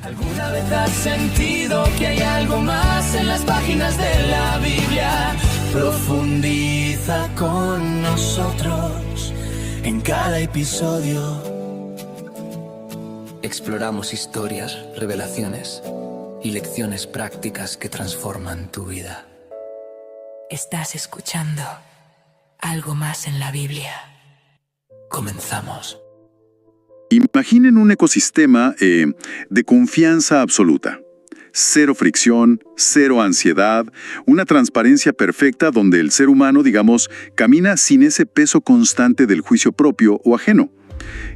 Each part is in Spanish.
¿Alguna vez has sentido que hay algo más en las páginas de la Biblia? Profundiza con nosotros en cada episodio. Exploramos historias, revelaciones y lecciones prácticas que transforman tu vida. Estás escuchando Algo Más en la Biblia. Comenzamos. Imaginen un ecosistema de confianza absoluta. Cero fricción, cero ansiedad, una transparencia perfecta donde el ser humano, digamos, camina sin ese peso constante del juicio propio o ajeno.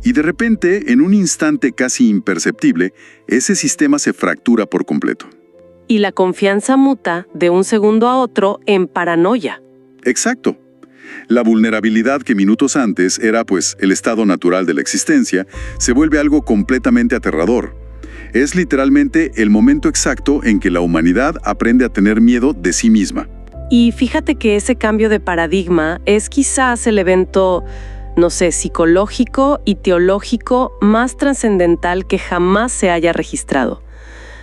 Y de repente, en un instante casi imperceptible, ese sistema se fractura por completo. Y la confianza muta de un segundo a otro en paranoia. Exacto. La vulnerabilidad que minutos antes era, pues, el estado natural de la existencia, se vuelve algo completamente aterrador. Es literalmente el momento exacto en que la humanidad aprende a tener miedo de sí misma. Y fíjate que ese cambio de paradigma es quizás el evento, psicológico y teológico más trascendental que jamás se haya registrado.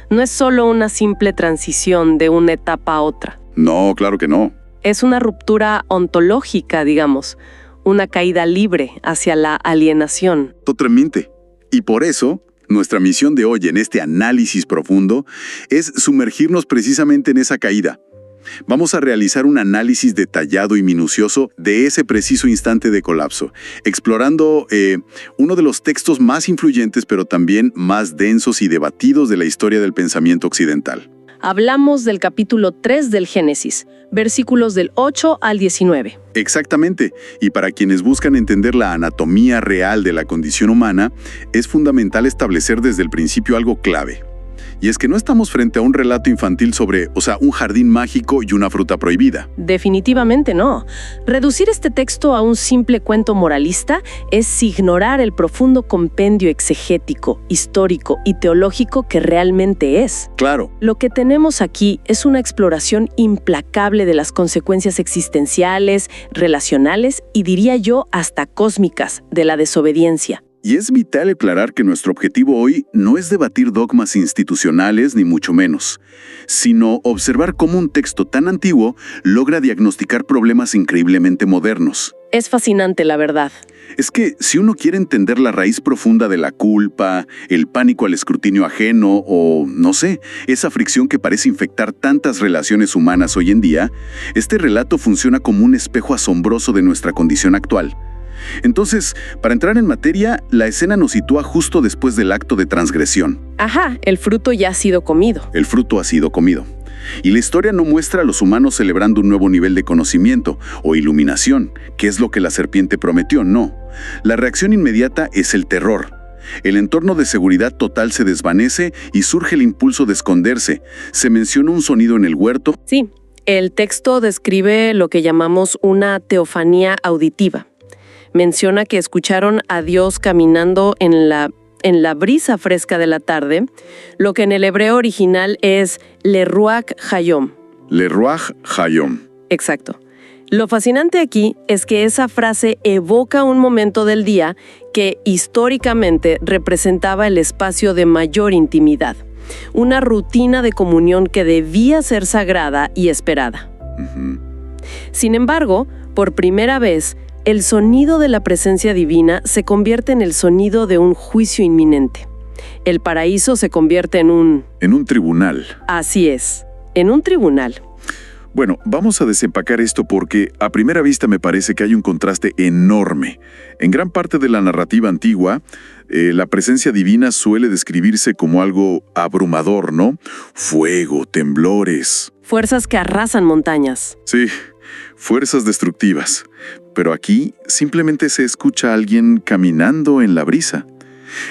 No es solo una simple transición de una etapa a otra. No, claro que no. Es una ruptura ontológica, digamos, una caída libre hacia la alienación. Totalmente. Y por eso, nuestra misión de hoy en este análisis profundo es sumergirnos precisamente en esa caída. Vamos a realizar un análisis detallado y minucioso de ese preciso instante de colapso, explorando uno de los textos más influyentes pero también más densos y debatidos de la historia del pensamiento occidental. Hablamos del capítulo 3 del Génesis, versículos del 8 al 19. Exactamente, y para quienes buscan entender la anatomía real de la condición humana, es fundamental establecer desde el principio algo clave. Y es que no estamos frente a un relato infantil sobre, un jardín mágico y una fruta prohibida. Definitivamente no. Reducir este texto a un simple cuento moralista es ignorar el profundo compendio exegético, histórico y teológico que realmente es. Claro. Lo que tenemos aquí es una exploración implacable de las consecuencias existenciales, relacionales y diría yo hasta cósmicas de la desobediencia. Y es vital aclarar que nuestro objetivo hoy no es debatir dogmas institucionales ni mucho menos, sino observar cómo un texto tan antiguo logra diagnosticar problemas increíblemente modernos. Es fascinante, la verdad. Es que si uno quiere entender la raíz profunda de la culpa, el pánico al escrutinio ajeno o, esa fricción que parece infectar tantas relaciones humanas hoy en día, este relato funciona como un espejo asombroso de nuestra condición actual. Entonces, para entrar en materia, la escena nos sitúa justo después del acto de transgresión. Ajá, el fruto ya ha sido comido. El fruto ha sido comido. Y la historia no muestra a los humanos celebrando un nuevo nivel de conocimiento o iluminación, que es lo que la serpiente prometió, no. La reacción inmediata es el terror. El entorno de seguridad total se desvanece y surge el impulso de esconderse. Se menciona un sonido en el huerto. Sí, el texto describe lo que llamamos una teofanía auditiva. Menciona que escucharon a Dios caminando en la brisa fresca de la tarde, lo que en el hebreo original es Le Ruach Hayom. Le Ruach Hayom. Exacto. Lo fascinante aquí es que esa frase evoca un momento del día que históricamente representaba el espacio de mayor intimidad, una rutina de comunión que debía ser sagrada y esperada. Sin embargo, por primera vez, el sonido de la presencia divina se convierte en el sonido de un juicio inminente. El paraíso se convierte en un tribunal. Así es, en un tribunal. Bueno, vamos a desempacar esto porque a primera vista me parece que hay un contraste enorme. En gran parte de la narrativa antigua, la presencia divina suele describirse como algo abrumador, ¿no? Fuego, temblores. Fuerzas que arrasan montañas. Sí, fuerzas destructivas. Pero aquí simplemente se escucha a alguien caminando en la brisa.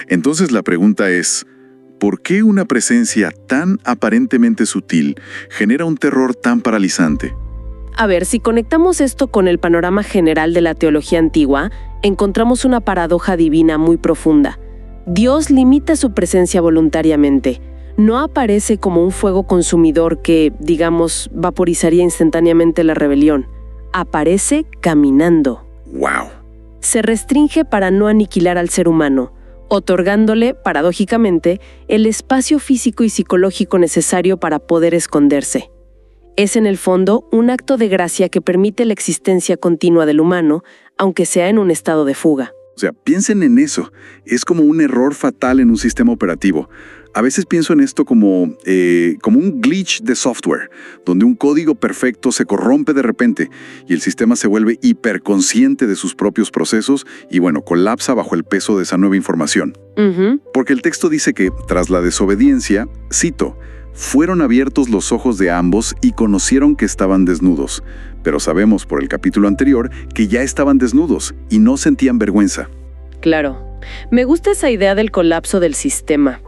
Entonces la pregunta es, ¿por qué una presencia tan aparentemente sutil genera un terror tan paralizante? A ver, si conectamos esto con el panorama general de la teología antigua, encontramos una paradoja divina muy profunda. Dios limita su presencia voluntariamente. No aparece como un fuego consumidor que, vaporizaría instantáneamente la rebelión. Aparece caminando. ¡Wow! Se restringe para no aniquilar al ser humano, otorgándole, paradójicamente, el espacio físico y psicológico necesario para poder esconderse. Es en el fondo un acto de gracia que permite la existencia continua del humano, aunque sea en un estado de fuga. O sea, piensen en eso. Es como un error fatal en un sistema operativo. A veces pienso en esto como un glitch de software, donde un código perfecto se corrompe de repente y el sistema se vuelve hiperconsciente de sus propios procesos y, colapsa bajo el peso de esa nueva información. Porque el texto dice que, tras la desobediencia, cito, fueron abiertos los ojos de ambos y conocieron que estaban desnudos. Pero sabemos por el capítulo anterior que ya estaban desnudos y no sentían vergüenza. Claro. Me gusta esa idea del colapso del sistema.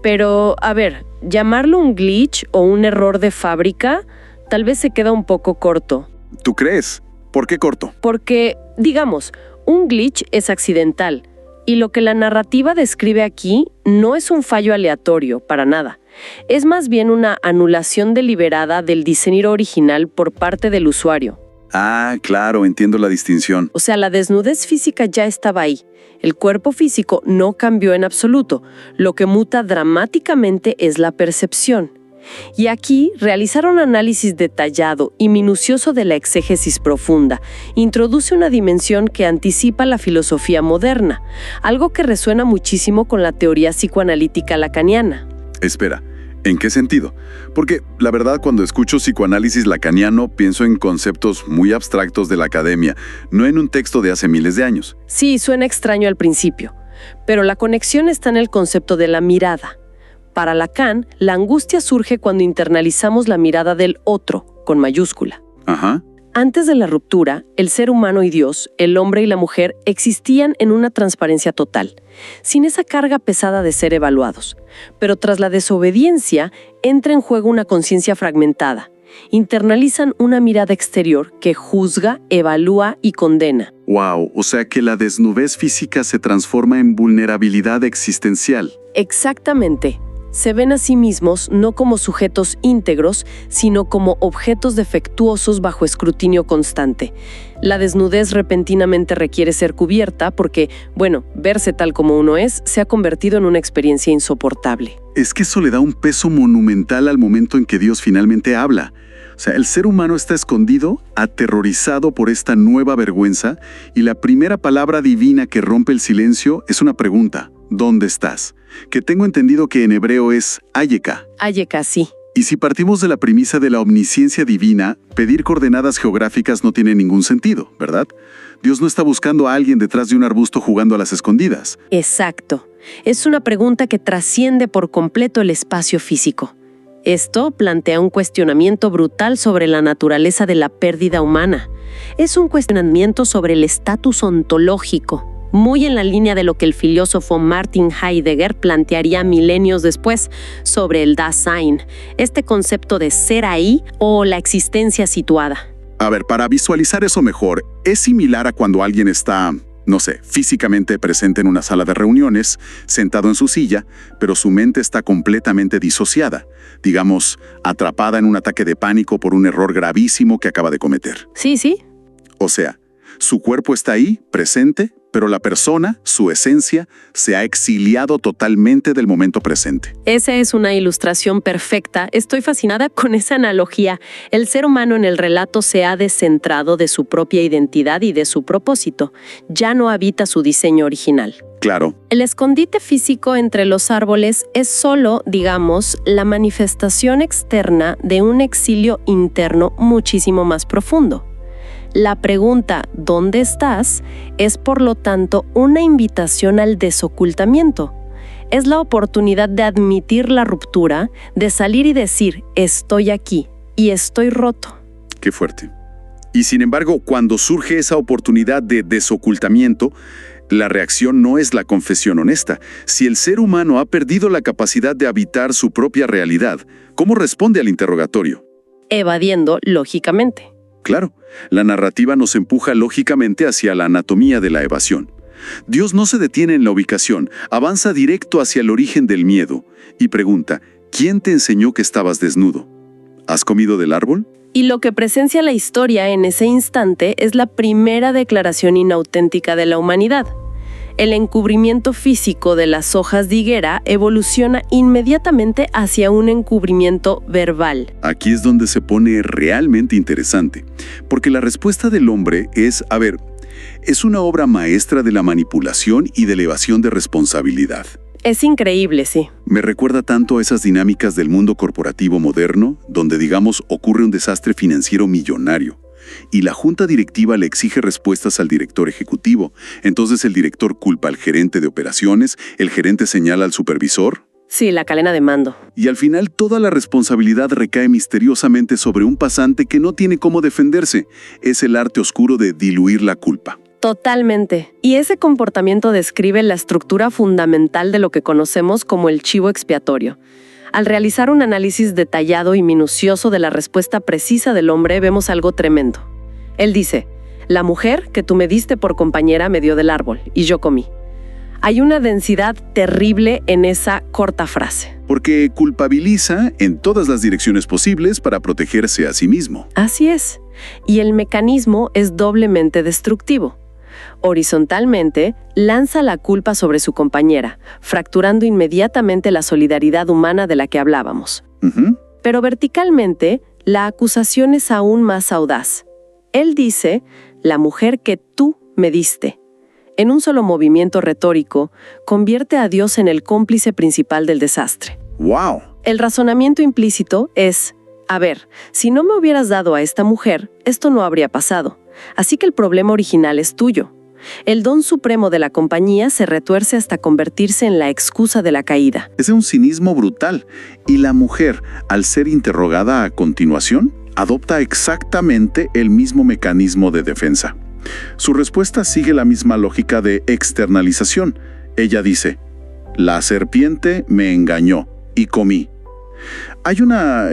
Pero, a ver, llamarlo un glitch o un error de fábrica tal vez se queda un poco corto. ¿Tú crees? ¿Por qué corto? Porque, digamos, un glitch es accidental y lo que la narrativa describe aquí no es un fallo aleatorio, para nada. Es más bien una anulación deliberada del diseño original por parte del usuario. Ah, claro, entiendo la distinción. O sea, la desnudez física ya estaba ahí. El cuerpo físico no cambió en absoluto. Lo que muta dramáticamente es la percepción. Y aquí, realizar un análisis detallado y minucioso de la exégesis profunda introduce una dimensión que anticipa la filosofía moderna, algo que resuena muchísimo con la teoría psicoanalítica lacaniana. Espera, ¿en qué sentido? Porque, la verdad, cuando escucho psicoanálisis lacaniano, pienso en conceptos muy abstractos de la academia, no en un texto de hace miles de años. Sí, suena extraño al principio, pero la conexión está en el concepto de la mirada. Para Lacan, la angustia surge cuando internalizamos la mirada del otro, con mayúscula. Ajá. Antes de la ruptura, el ser humano y Dios, el hombre y la mujer, existían en una transparencia total, sin esa carga pesada de ser evaluados. Pero tras la desobediencia, entra en juego una conciencia fragmentada. Internalizan una mirada exterior que juzga, evalúa y condena. Wow, o sea que la desnudez física se transforma en vulnerabilidad existencial. Exactamente. Se ven a sí mismos no como sujetos íntegros, sino como objetos defectuosos bajo escrutinio constante. La desnudez repentinamente requiere ser cubierta porque, verse tal como uno es se ha convertido en una experiencia insoportable. Es que eso le da un peso monumental al momento en que Dios finalmente habla. O sea, el ser humano está escondido, aterrorizado por esta nueva vergüenza, y la primera palabra divina que rompe el silencio es una pregunta: ¿dónde estás? Que tengo entendido que en hebreo es Ayeka. Ayeka, sí. Y si partimos de la premisa de la omnisciencia divina, pedir coordenadas geográficas no tiene ningún sentido, ¿verdad? Dios no está buscando a alguien detrás de un arbusto jugando a las escondidas. Exacto. Es una pregunta que trasciende por completo el espacio físico. Esto plantea un cuestionamiento brutal sobre la naturaleza de la pérdida humana. Es un cuestionamiento sobre el estatus ontológico, muy en la línea de lo que el filósofo Martin Heidegger plantearía milenios después sobre el Dasein, este concepto de ser ahí o la existencia situada. A ver, para visualizar eso mejor, es similar a cuando alguien está, físicamente presente en una sala de reuniones, sentado en su silla, pero su mente está completamente disociada, digamos, atrapada en un ataque de pánico por un error gravísimo que acaba de cometer. Sí. O sea, su cuerpo está ahí, presente, pero la persona, su esencia, se ha exiliado totalmente del momento presente. Esa es una ilustración perfecta. Estoy fascinada con esa analogía. El ser humano en el relato se ha descentrado de su propia identidad y de su propósito. Ya no habita su diseño original. Claro. El escondite físico entre los árboles es solo, la manifestación externa de un exilio interno muchísimo más profundo. La pregunta ¿dónde estás? Es por lo tanto una invitación al desocultamiento. Es la oportunidad de admitir la ruptura, de salir y decir estoy aquí y estoy roto. Qué fuerte. Y sin embargo, cuando surge esa oportunidad de desocultamiento, la reacción no es la confesión honesta. Si el ser humano ha perdido la capacidad de habitar su propia realidad, ¿cómo responde al interrogatorio? Evadiendo, lógicamente. Claro, la narrativa nos empuja lógicamente hacia la anatomía de la evasión. Dios no se detiene en la ubicación, avanza directo hacia el origen del miedo y pregunta: ¿quién te enseñó que estabas desnudo? ¿Has comido del árbol? Y lo que presencia la historia en ese instante es la primera declaración inauténtica de la humanidad. el encubrimiento físico de las hojas de higuera evoluciona inmediatamente hacia un encubrimiento verbal. Aquí es donde se pone realmente interesante, porque la respuesta del hombre es, es una obra maestra de la manipulación y de elevación de responsabilidad. Es increíble, sí. Me recuerda tanto a esas dinámicas del mundo corporativo moderno, donde, digamos, ocurre un desastre financiero millonario, y la junta directiva le exige respuestas al director ejecutivo. Entonces el director culpa al gerente de operaciones, el gerente señala al supervisor. Sí, la cadena de mando. Y al final toda la responsabilidad recae misteriosamente sobre un pasante que no tiene cómo defenderse. Es el arte oscuro de diluir la culpa. Totalmente. Y ese comportamiento describe la estructura fundamental de lo que conocemos como el chivo expiatorio. Al realizar un análisis detallado y minucioso de la respuesta precisa del hombre, vemos algo tremendo. Él dice, la mujer que tú me diste por compañera me dio del árbol y yo comí. Hay una densidad terrible en esa corta frase. Porque culpabiliza en todas las direcciones posibles para protegerse a sí mismo. Así es. Y el mecanismo es doblemente destructivo. Horizontalmente, lanza la culpa sobre su compañera, fracturando inmediatamente la solidaridad humana de la que hablábamos. Pero verticalmente, la acusación es aún más audaz. Él dice, la mujer que tú me diste. En un solo movimiento retórico, convierte a Dios en el cómplice principal del desastre. ¡Wow! El razonamiento implícito es, si no me hubieras dado a esta mujer, esto no habría pasado. Así que el problema original es tuyo. El don supremo de la compañía se retuerce hasta convertirse en la excusa de la caída. Es un cinismo brutal. Y la mujer, al ser interrogada a continuación, adopta exactamente el mismo mecanismo de defensa. Su respuesta sigue la misma lógica de externalización. Ella dice, la serpiente me engañó y comí. Hay una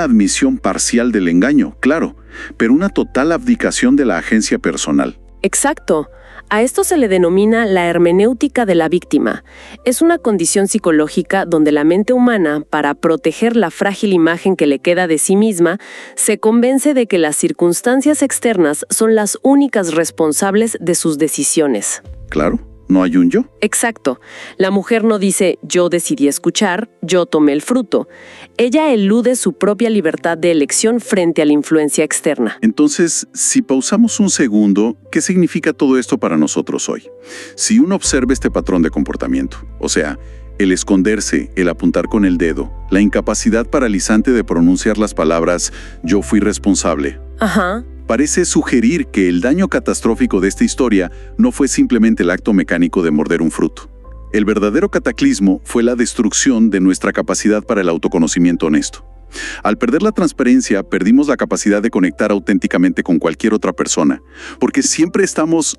admisión parcial del engaño, claro, pero una total abdicación de la agencia personal. Exacto. A esto se le denomina la hermenéutica de la víctima. Es una condición psicológica donde la mente humana, para proteger la frágil imagen que le queda de sí misma, se convence de que las circunstancias externas son las únicas responsables de sus decisiones. Claro. ¿No hay un yo? Exacto. La mujer no dice, yo decidí escuchar, yo tomé el fruto. Ella elude su propia libertad de elección frente a la influencia externa. Entonces, si pausamos un segundo, ¿qué significa todo esto para nosotros hoy? Si uno observa este patrón de comportamiento, o sea, el esconderse, el apuntar con el dedo, la incapacidad paralizante de pronunciar las palabras «yo fui responsable». Parece sugerir que el daño catastrófico de esta historia no fue simplemente el acto mecánico de morder un fruto. El verdadero cataclismo fue la destrucción de nuestra capacidad para el autoconocimiento honesto. Al perder la transparencia, perdimos la capacidad de conectar auténticamente con cualquier otra persona, porque siempre estamos,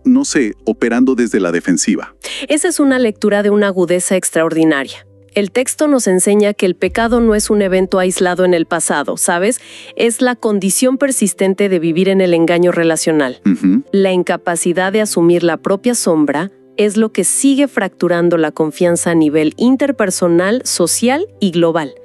operando desde la defensiva. Esa es una lectura de una agudeza extraordinaria. El texto nos enseña que el pecado no es un evento aislado en el pasado, ¿sabes? Es la condición persistente de vivir en el engaño relacional. La incapacidad de asumir la propia sombra es lo que sigue fracturando la confianza a nivel interpersonal, social y global.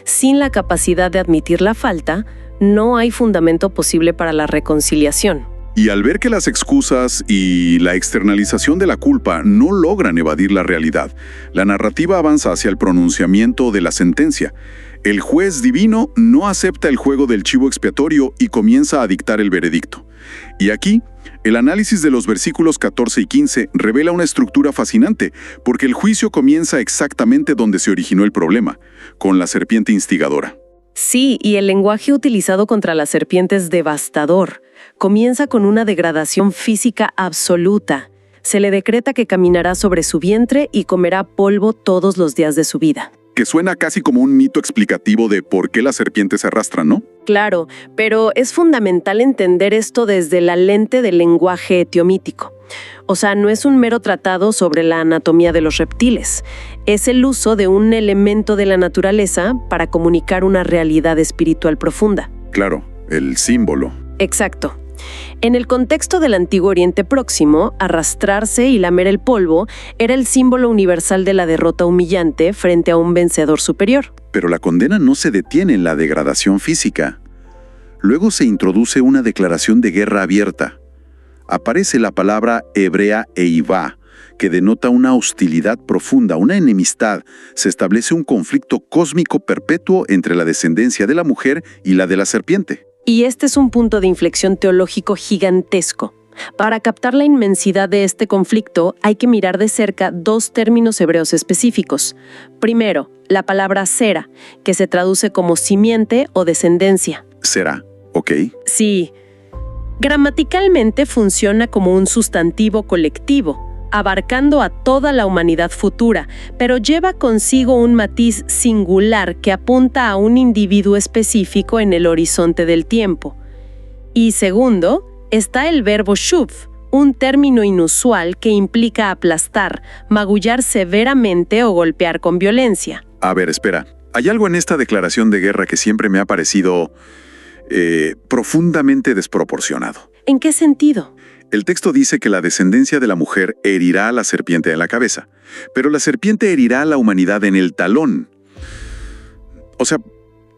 Sin la capacidad de admitir la falta, no hay fundamento posible para la reconciliación. Y al ver que las excusas y la externalización de la culpa no logran evadir la realidad, la narrativa avanza hacia el pronunciamiento de la sentencia. El juez divino no acepta el juego del chivo expiatorio y comienza a dictar el veredicto. Y aquí, el análisis de los versículos 14 y 15 revela una estructura fascinante, porque el juicio comienza exactamente donde se originó el problema, con la serpiente instigadora. Sí, y el lenguaje utilizado contra la serpiente es devastador. Comienza con una degradación física absoluta. Se le decreta que caminará sobre su vientre y comerá polvo todos los días de su vida. Que suena casi como un mito explicativo de por qué las serpientes se arrastran, ¿no? Claro, pero es fundamental entender esto desde la lente del lenguaje etiomítico. O sea, no es un mero tratado sobre la anatomía de los reptiles. Es el uso de un elemento de la naturaleza para comunicar una realidad espiritual profunda. Claro, el símbolo. Exacto. En el contexto del Antiguo Oriente Próximo, arrastrarse y lamer el polvo era el símbolo universal de la derrota humillante frente a un vencedor superior. Pero la condena no se detiene en la degradación física. Luego se introduce una declaración de guerra abierta. Aparece la palabra hebrea eivá, que denota una hostilidad profunda, una enemistad. Se establece un conflicto cósmico perpetuo entre la descendencia de la mujer y la de la serpiente. Y este es un punto de inflexión teológico gigantesco. Para captar la inmensidad de este conflicto, hay que mirar de cerca dos términos hebreos específicos. Primero, la palabra sera, que se traduce como simiente o descendencia. Será, ¿ok? Sí. Gramaticalmente funciona como un sustantivo colectivo, abarcando a toda la humanidad futura, pero lleva consigo un matiz singular que apunta a un individuo específico en el horizonte del tiempo. Y segundo, está el verbo shuv, un término inusual que implica aplastar, magullar severamente o golpear con violencia. A ver, espera. Hay algo en esta declaración de guerra que siempre me ha parecido profundamente desproporcionado. ¿En qué sentido? El texto dice que la descendencia de la mujer herirá a la serpiente en la cabeza, pero la serpiente herirá a la humanidad en el talón. O sea,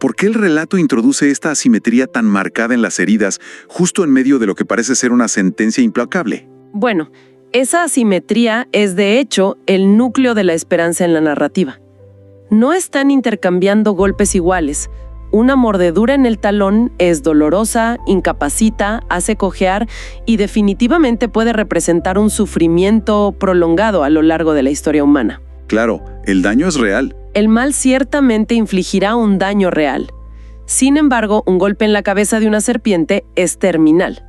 ¿por qué el relato introduce esta asimetría tan marcada en las heridas, justo en medio de lo que parece ser una sentencia implacable? Bueno, esa asimetría es de hecho el núcleo de la esperanza en la narrativa. No están intercambiando golpes iguales. Una mordedura en el talón es dolorosa, incapacita, hace cojear y definitivamente puede representar un sufrimiento prolongado a lo largo de la historia humana. Claro, el daño es real. El mal ciertamente infligirá un daño real. Sin embargo, un golpe en la cabeza de una serpiente es terminal.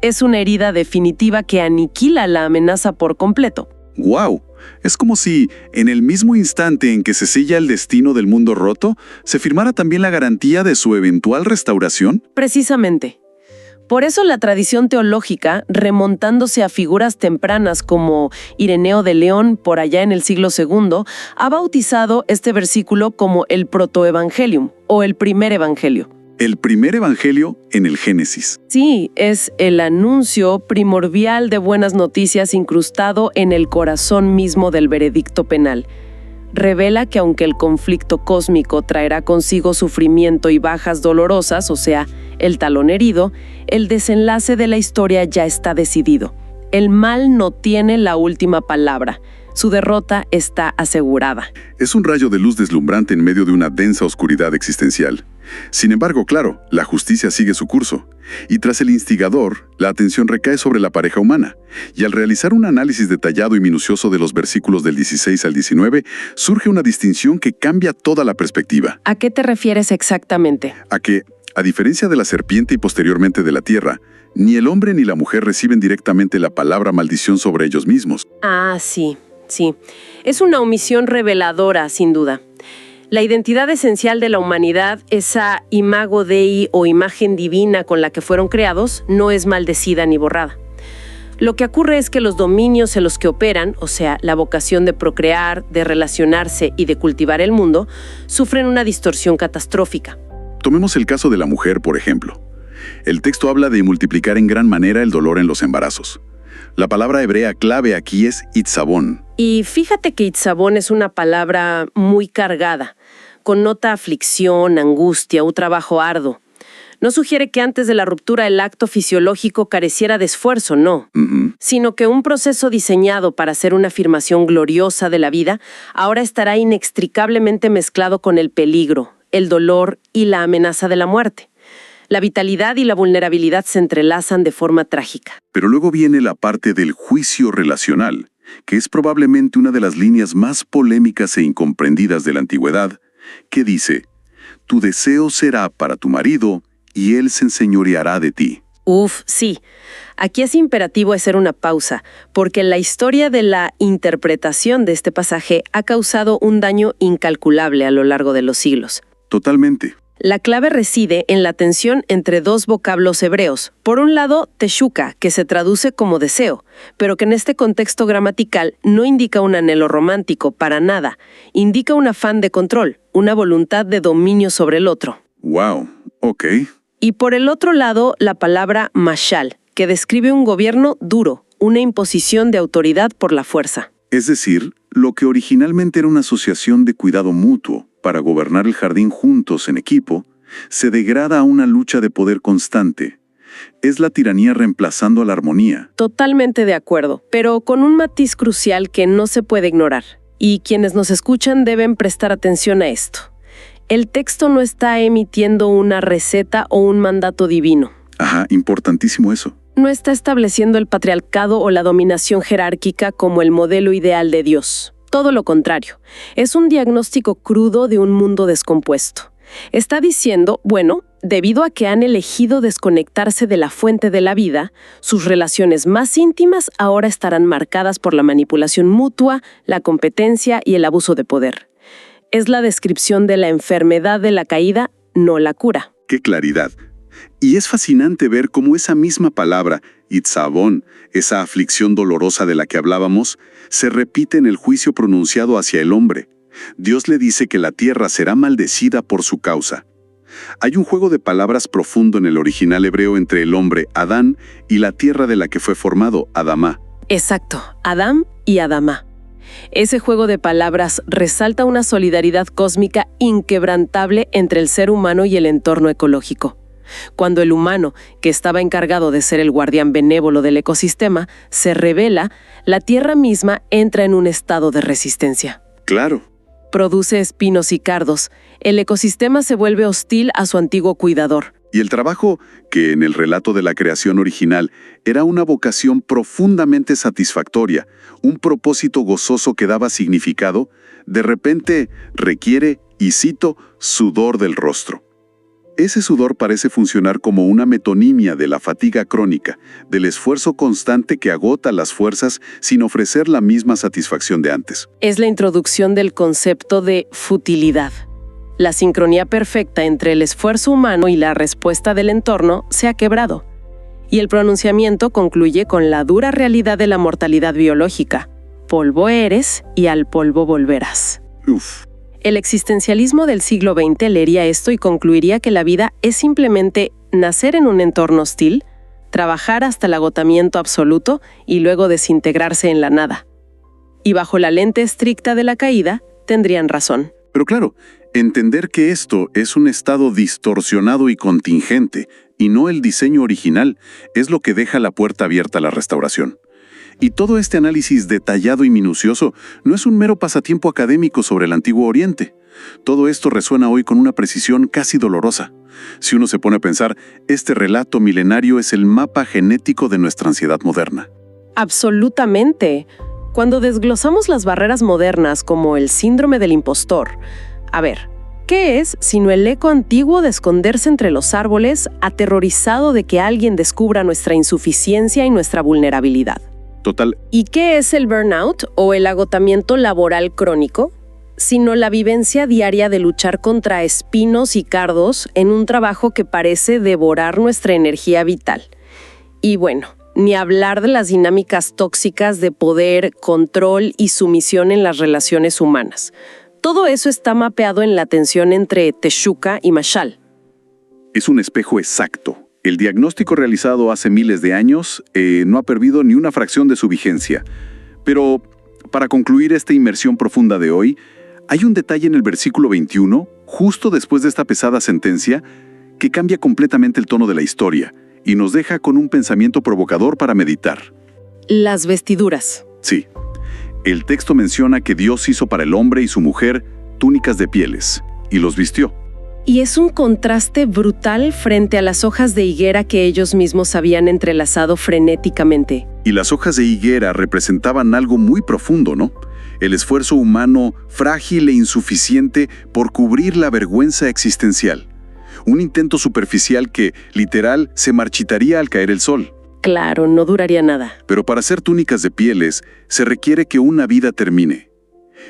Es una herida definitiva que aniquila la amenaza por completo. ¡Guau! Es como si, en el mismo instante en que se sella el destino del mundo roto, se firmara también la garantía de su eventual restauración. Precisamente. Por eso la tradición teológica, remontándose a figuras tempranas como Ireneo de León por allá en el siglo II, ha bautizado este versículo como el protoevangelium o el primer evangelio. El primer evangelio en el Génesis. Sí, es el anuncio primordial de buenas noticias incrustado en el corazón mismo del veredicto penal. Revela que aunque el conflicto cósmico traerá consigo sufrimiento y bajas dolorosas, o sea, el talón herido, el desenlace de la historia ya está decidido. El mal no tiene la última palabra. Su derrota está asegurada. Es un rayo de luz deslumbrante en medio de una densa oscuridad existencial. Sin embargo, claro, la justicia sigue su curso. Y tras el instigador, la atención recae sobre la pareja humana. Y al realizar un análisis detallado y minucioso de los versículos del 16 al 19, surge una distinción que cambia toda la perspectiva. ¿A qué te refieres exactamente? A que, a diferencia de la serpiente y posteriormente de la tierra, ni el hombre ni la mujer reciben directamente la palabra maldición sobre ellos mismos. Ah, sí. Sí, es una omisión reveladora, sin duda. La identidad esencial de la humanidad, esa imago Dei o imagen divina con la que fueron creados, no es maldecida ni borrada. Lo que ocurre es que los dominios en los que operan, o sea, la vocación de procrear, de relacionarse y de cultivar el mundo, sufren una distorsión catastrófica. Tomemos el caso de la mujer, por ejemplo. El texto habla de multiplicar en gran manera el dolor en los embarazos. La palabra hebrea clave aquí es itzabón. Y fíjate que itzabón es una palabra muy cargada. Connota aflicción, angustia, un trabajo arduo. No sugiere que antes de la ruptura el acto fisiológico careciera de esfuerzo, no. Sino que un proceso diseñado para hacer una afirmación gloriosa de la vida ahora estará inextricablemente mezclado con el peligro, el dolor y la amenaza de la muerte. La vitalidad y la vulnerabilidad se entrelazan de forma trágica. Pero luego viene la parte del juicio relacional, que es probablemente una de las líneas más polémicas e incomprendidas de la antigüedad, que dice: tu deseo será para tu marido y él se enseñoreará de ti. Sí. Aquí es imperativo hacer una pausa, porque la historia de la interpretación de este pasaje ha causado un daño incalculable a lo largo de los siglos. Totalmente. La clave reside en la tensión entre dos vocablos hebreos. Por un lado, teshuka, que se traduce como deseo, pero que en este contexto gramatical no indica un anhelo romántico, para nada. Indica un afán de control, una voluntad de dominio sobre el otro. Wow, ok. Y por el otro lado, la palabra mashal, que describe un gobierno duro, una imposición de autoridad por la fuerza. Es decir, lo que originalmente era una asociación de cuidado mutuo para gobernar el jardín juntos en equipo, se degrada a una lucha de poder constante. Es la tiranía reemplazando a la armonía. Totalmente de acuerdo, pero con un matiz crucial que no se puede ignorar. Y quienes nos escuchan deben prestar atención a esto. El texto no está emitiendo una receta o un mandato divino. Ajá, importantísimo eso. No está estableciendo el patriarcado o la dominación jerárquica como el modelo ideal de Dios. Todo lo contrario. Es un diagnóstico crudo de un mundo descompuesto. Está diciendo, bueno, debido a que han elegido desconectarse de la fuente de la vida, sus relaciones más íntimas ahora estarán marcadas por la manipulación mutua, la competencia y el abuso de poder. Es la descripción de la enfermedad de la caída, no la cura. ¡Qué claridad! Y es fascinante ver cómo esa misma palabra, itzabón, esa aflicción dolorosa de la que hablábamos, se repite en el juicio pronunciado hacia el hombre. Dios le dice que la tierra será maldecida por su causa. Hay un juego de palabras profundo en el original hebreo entre el hombre, Adán, y la tierra de la que fue formado, Adamá. Exacto, Adán y Adamá. Ese juego de palabras resalta una solidaridad cósmica inquebrantable entre el ser humano y el entorno ecológico. Cuando el humano, que estaba encargado de ser el guardián benévolo del ecosistema, se rebela, la tierra misma entra en un estado de resistencia. Claro. Produce espinos y cardos. El ecosistema se vuelve hostil a su antiguo cuidador. Y el trabajo, que en el relato de la creación original era una vocación profundamente satisfactoria, un propósito gozoso que daba significado, de repente requiere, y cito, sudor del rostro. Ese sudor parece funcionar como una metonimia de la fatiga crónica, del esfuerzo constante que agota las fuerzas sin ofrecer la misma satisfacción de antes. Es la introducción del concepto de futilidad. La sincronía perfecta entre el esfuerzo humano y la respuesta del entorno se ha quebrado. Y el pronunciamiento concluye con la dura realidad de la mortalidad biológica. Polvo eres y al polvo volverás. Uf. El existencialismo del siglo XX leería esto y concluiría que la vida es simplemente nacer en un entorno hostil, trabajar hasta el agotamiento absoluto y luego desintegrarse en la nada. Y bajo la lente estricta de la caída, tendrían razón. Pero claro, entender que esto es un estado distorsionado y contingente, y no el diseño original, es lo que deja la puerta abierta a la restauración. Y todo este análisis detallado y minucioso no es un mero pasatiempo académico sobre el Antiguo Oriente. Todo esto resuena hoy con una precisión casi dolorosa. Si uno se pone a pensar, este relato milenario es el mapa genético de nuestra ansiedad moderna. Absolutamente. Cuando desglosamos las barreras modernas como el síndrome del impostor, a ver, ¿qué es sino el eco antiguo de esconderse entre los árboles, aterrorizado de que alguien descubra nuestra insuficiencia y nuestra vulnerabilidad? Total. ¿Y qué es el burnout o el agotamiento laboral crónico? Sino la vivencia diaria de luchar contra espinos y cardos en un trabajo que parece devorar nuestra energía vital. Y bueno, ni hablar de las dinámicas tóxicas de poder, control y sumisión en las relaciones humanas. Todo eso está mapeado en la tensión entre Teshuka y Mashal. Es un espejo exacto. El diagnóstico realizado hace miles de años no ha perdido ni una fracción de su vigencia. Pero, para concluir esta inmersión profunda de hoy, hay un detalle en el versículo 21, justo después de esta pesada sentencia, que cambia completamente el tono de la historia y nos deja con un pensamiento provocador para meditar. Las vestiduras. Sí. El texto menciona que Dios hizo para el hombre y su mujer túnicas de pieles, y los vistió. Y es un contraste brutal frente a las hojas de higuera que ellos mismos habían entrelazado frenéticamente. Y las hojas de higuera representaban algo muy profundo, ¿no? El esfuerzo humano frágil e insuficiente por cubrir la vergüenza existencial. Un intento superficial que, literal, se marchitaría al caer el sol. Claro, no duraría nada. Pero para hacer túnicas de pieles, se requiere que una vida termine.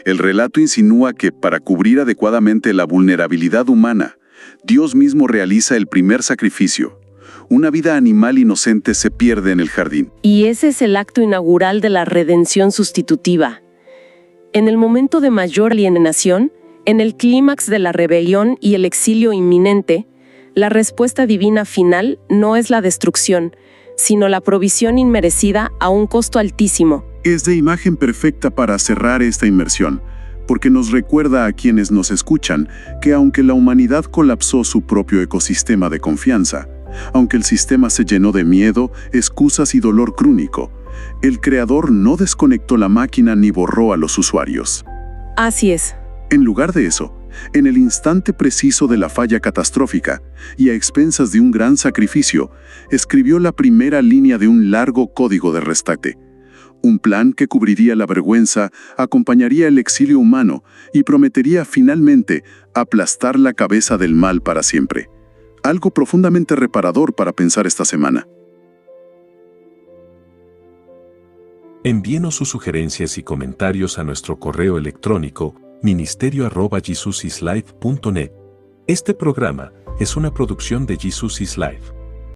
El relato insinúa que, para cubrir adecuadamente la vulnerabilidad humana, Dios mismo realiza el primer sacrificio. Una vida animal inocente se pierde en el jardín. Y ese es el acto inaugural de la redención sustitutiva. En el momento de mayor alienación, en el clímax de la rebelión y el exilio inminente, la respuesta divina final no es la destrucción, sino la provisión inmerecida a un costo altísimo. Es de imagen perfecta para cerrar esta inmersión, porque nos recuerda a quienes nos escuchan que aunque la humanidad colapsó su propio ecosistema de confianza, Aunque el sistema se llenó de miedo, excusas y dolor crónico, el creador no desconectó la máquina ni borró a los usuarios. Así es. En lugar de eso, en el instante preciso de la falla catastrófica y a expensas de un gran sacrificio, escribió la primera línea de un largo código de rescate. Un plan que cubriría la vergüenza, acompañaría el exilio humano y prometería finalmente aplastar la cabeza del mal para siempre. Algo profundamente reparador para pensar esta semana. Envíenos sus sugerencias y comentarios a nuestro correo electrónico ministerio@jesusislife.net. Este programa es una producción de Jesus is Life.